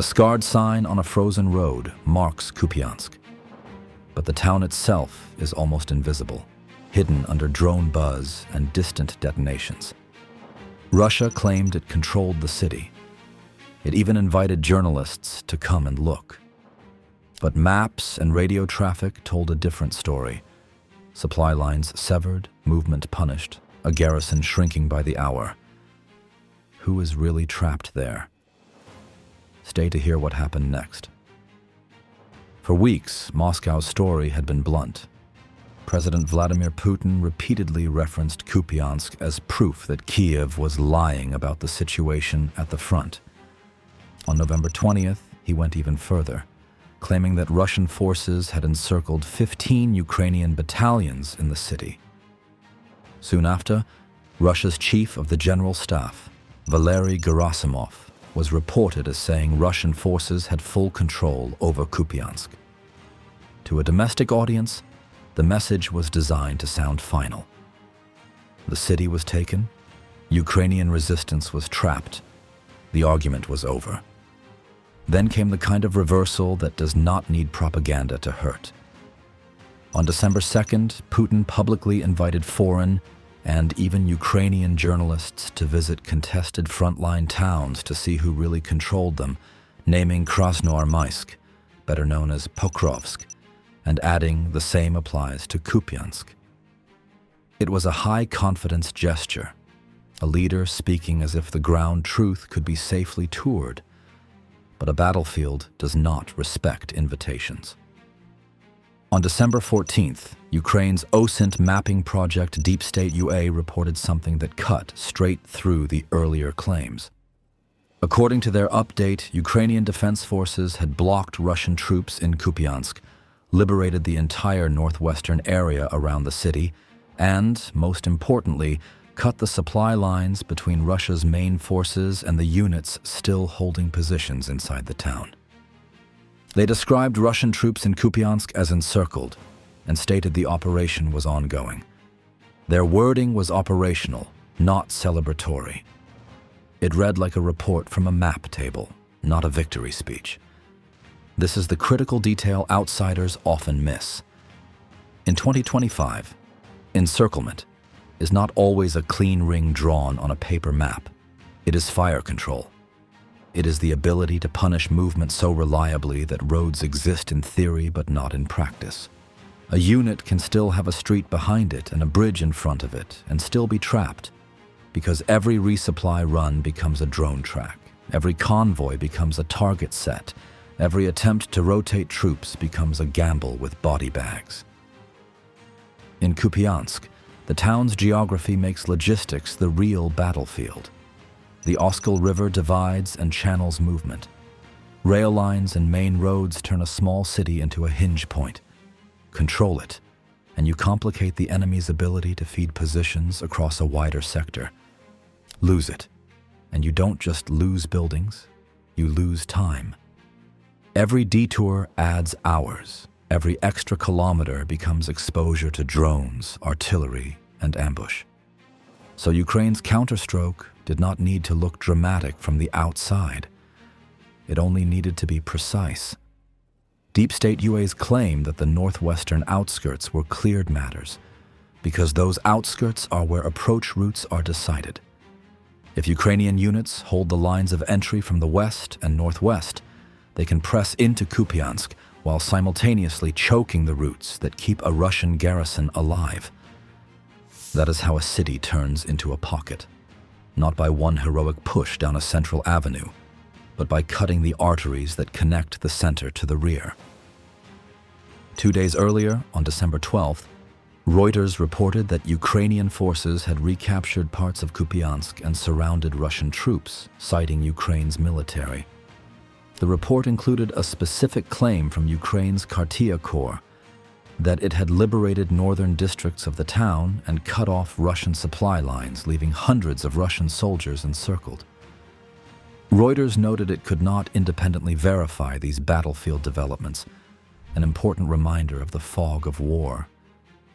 A scarred sign on a frozen road marks Kupiansk. But the town itself is almost invisible, hidden under drone buzz and distant detonations. Russia claimed it controlled the city. It even invited journalists to come and look. But maps and radio traffic told a different story. Supply lines severed, movement punished, a garrison shrinking by the hour. Who is really trapped there? Stay to hear what happened next. For weeks, Moscow's story had been blunt. President Vladimir Putin repeatedly referenced Kupiansk as proof that Kiev was lying about the situation at the front. On November 20th, he went even further, claiming that Russian forces had encircled 15 Ukrainian battalions in the city. Soon after, Russia's chief of the general staff, Valery Gerasimov, was reported as saying Russian forces had full control over Kupiansk. To a domestic audience, the message was designed to sound final. The city was taken, Ukrainian resistance was trapped, the argument was over. Then came the kind of reversal that does not need propaganda to hurt. On December 2nd, Putin publicly invited foreign and even Ukrainian journalists to visit contested frontline towns to see who really controlled them, naming Krasnoarmysk, better known as Pokrovsk, and adding the same applies to Kupiansk. It was a high-confidence gesture, a leader speaking as if the ground truth could be safely toured, but a battlefield does not respect invitations. On December 14th, Ukraine's OSINT mapping project Deep State UA reported something that cut straight through the earlier claims. According to their update, Ukrainian defense forces had blocked Russian troops in Kupiansk, liberated the entire northwestern area around the city, and, most importantly, cut the supply lines between Russia's main forces and the units still holding positions inside the town. They described Russian troops in Kupiansk as encircled and stated the operation was ongoing. Their wording was operational, not celebratory. It read like a report from a map table, not a victory speech. This is the critical detail outsiders often miss. In 2025, encirclement is not always a clean ring drawn on a paper map. It is fire control. It is the ability to punish movement so reliably that roads exist in theory but not in practice. A unit can still have a street behind it and a bridge in front of it and still be trapped, because every resupply run becomes a drone track, every convoy becomes a target set, every attempt to rotate troops becomes a gamble with body bags. In Kupiansk, the town's geography makes logistics the real battlefield. The Oskil River divides and channels movement. Rail lines and main roads turn a small city into a hinge point. Control it, and you complicate the enemy's ability to feed positions across a wider sector. Lose it, and you don't just lose buildings, you lose time. Every detour adds hours. Every extra kilometer becomes exposure to drones, artillery, and ambush. So Ukraine's counterstroke did not need to look dramatic from the outside. It only needed to be precise. Deep State UA's claim that the northwestern outskirts were cleared matters, because those outskirts are where approach routes are decided. If Ukrainian units hold the lines of entry from the west and northwest, they can press into Kupiansk while simultaneously choking the routes that keep a Russian garrison alive. That is how a city turns into a pocket, not by one heroic push down a central avenue, but by cutting the arteries that connect the center to the rear. 2 days earlier, on December 12th, Reuters reported that Ukrainian forces had recaptured parts of Kupiansk and surrounded Russian troops, citing Ukraine's military. The report included a specific claim from Ukraine's Kartia Corps that it had liberated northern districts of the town and cut off Russian supply lines, leaving hundreds of Russian soldiers encircled. Reuters noted it could not independently verify these battlefield developments, an important reminder of the fog of war.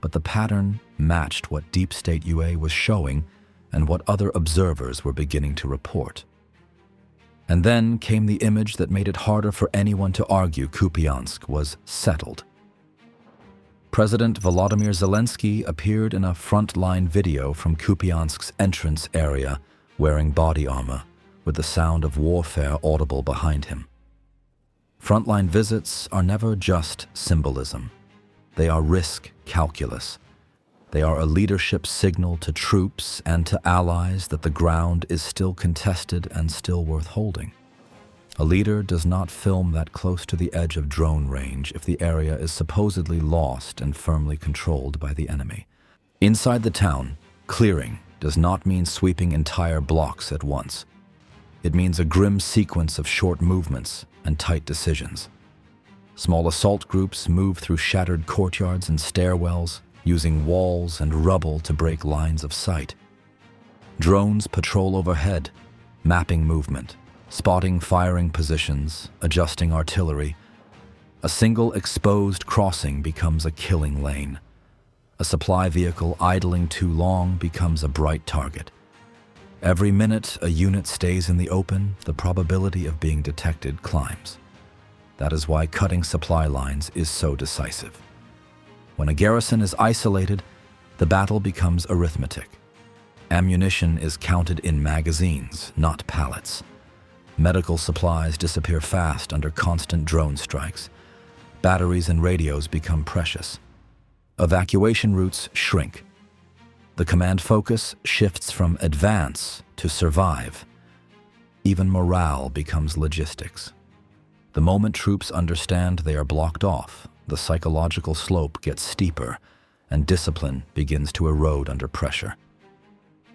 But the pattern matched what Deep State UA was showing and what other observers were beginning to report. And then came the image that made it harder for anyone to argue Kupiansk was settled. President Volodymyr Zelensky appeared in a frontline video from Kupiansk's entrance area wearing body armor, with the sound of warfare audible behind him. Frontline visits are never just symbolism. They are risk calculus. They are a leadership signal to troops and to allies that the ground is still contested and still worth holding. A leader does not film that close to the edge of drone range if the area is supposedly lost and firmly controlled by the enemy. Inside the town, clearing does not mean sweeping entire blocks at once. It means a grim sequence of short movements and tight decisions. Small assault groups move through shattered courtyards and stairwells, using walls and rubble to break lines of sight. Drones patrol overhead, mapping movement, spotting firing positions, adjusting artillery. A single exposed crossing becomes a killing lane. A supply vehicle idling too long becomes a bright target. Every minute a unit stays in the open, the probability of being detected climbs. That is why cutting supply lines is so decisive. When a garrison is isolated, the battle becomes arithmetic. Ammunition is counted in magazines, not pallets. Medical supplies disappear fast under constant drone strikes. Batteries and radios become precious. Evacuation routes shrink. The command focus shifts from advance to survive. Even morale becomes logistics. The moment troops understand they are blocked off, the psychological slope gets steeper and discipline begins to erode under pressure.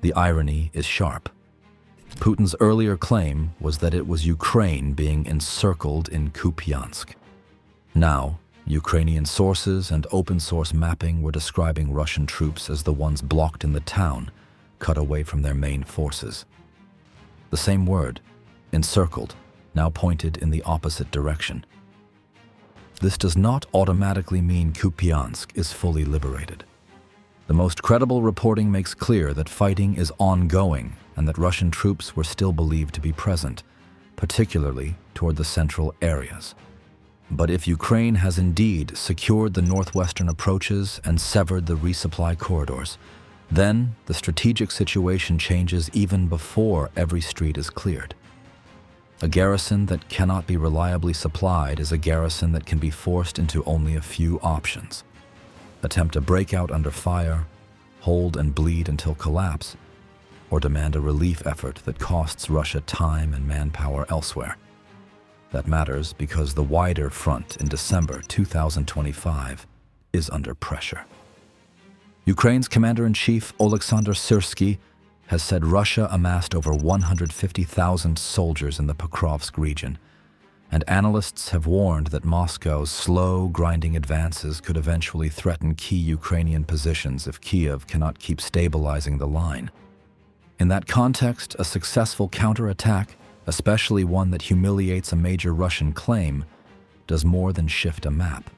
The irony is sharp. Putin's earlier claim was that it was Ukraine being encircled in Kupiansk. Now, Ukrainian sources and open-source mapping were describing Russian troops as the ones blocked in the town, cut away from their main forces. The same word, encircled, now pointed in the opposite direction. This does not automatically mean Kupiansk is fully liberated. The most credible reporting makes clear that fighting is ongoing and that Russian troops were still believed to be present, particularly toward the central areas. But if Ukraine has indeed secured the northwestern approaches and severed the resupply corridors, then the strategic situation changes even before every street is cleared. A garrison that cannot be reliably supplied is a garrison that can be forced into only a few options. Attempt a breakout under fire, hold and bleed until collapse, or demand a relief effort that costs Russia time and manpower elsewhere. That matters because the wider front in December 2025 is under pressure. Ukraine's commander-in-chief Oleksandr Syrsky has said Russia amassed over 150,000 soldiers in the Pokrovsk region, and analysts have warned that Moscow's slow, grinding advances could eventually threaten key Ukrainian positions if Kiev cannot keep stabilizing the line. In that context, a successful counterattack, especially one that humiliates a major Russian claim, does more than shift a map.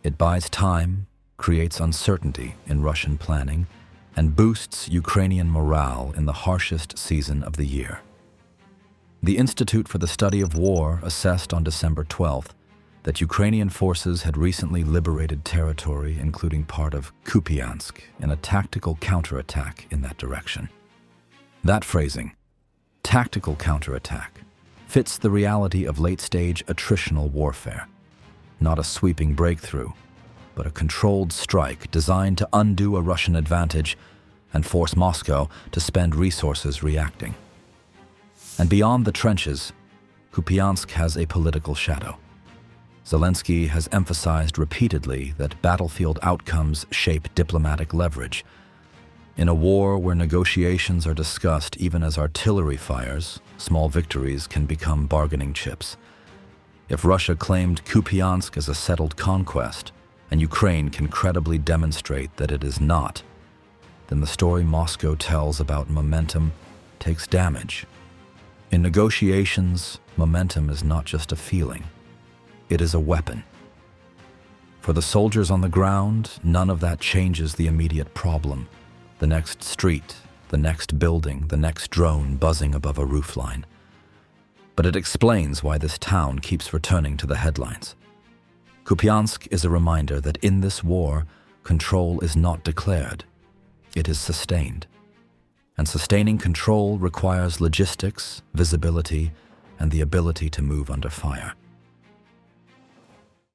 It buys time, creates uncertainty in Russian planning, and boosts Ukrainian morale in the harshest season of the year. The Institute for the Study of War assessed on December 12th that Ukrainian forces had recently liberated territory, including part of Kupiansk, in a tactical counterattack in that direction. That phrasing, tactical counterattack, fits the reality of late-stage attritional warfare. Not a sweeping breakthrough, but a controlled strike designed to undo a Russian advantage and force Moscow to spend resources reacting. And beyond the trenches, Kupiansk has a political shadow. Zelensky has emphasized repeatedly that battlefield outcomes shape diplomatic leverage. In a war where negotiations are discussed even as artillery fires, small victories can become bargaining chips. If Russia claimed Kupiansk as a settled conquest, and Ukraine can credibly demonstrate that it is not, then the story Moscow tells about momentum takes damage. In negotiations, momentum is not just a feeling, it is a weapon. For the soldiers on the ground, none of that changes the immediate problem. The next street, the next building, the next drone buzzing above a roofline. but it explains why this town keeps returning to the headlines. Kupiansk is a reminder that in this war, control is not declared, it is sustained. And sustaining control requires logistics, visibility, and the ability to move under fire.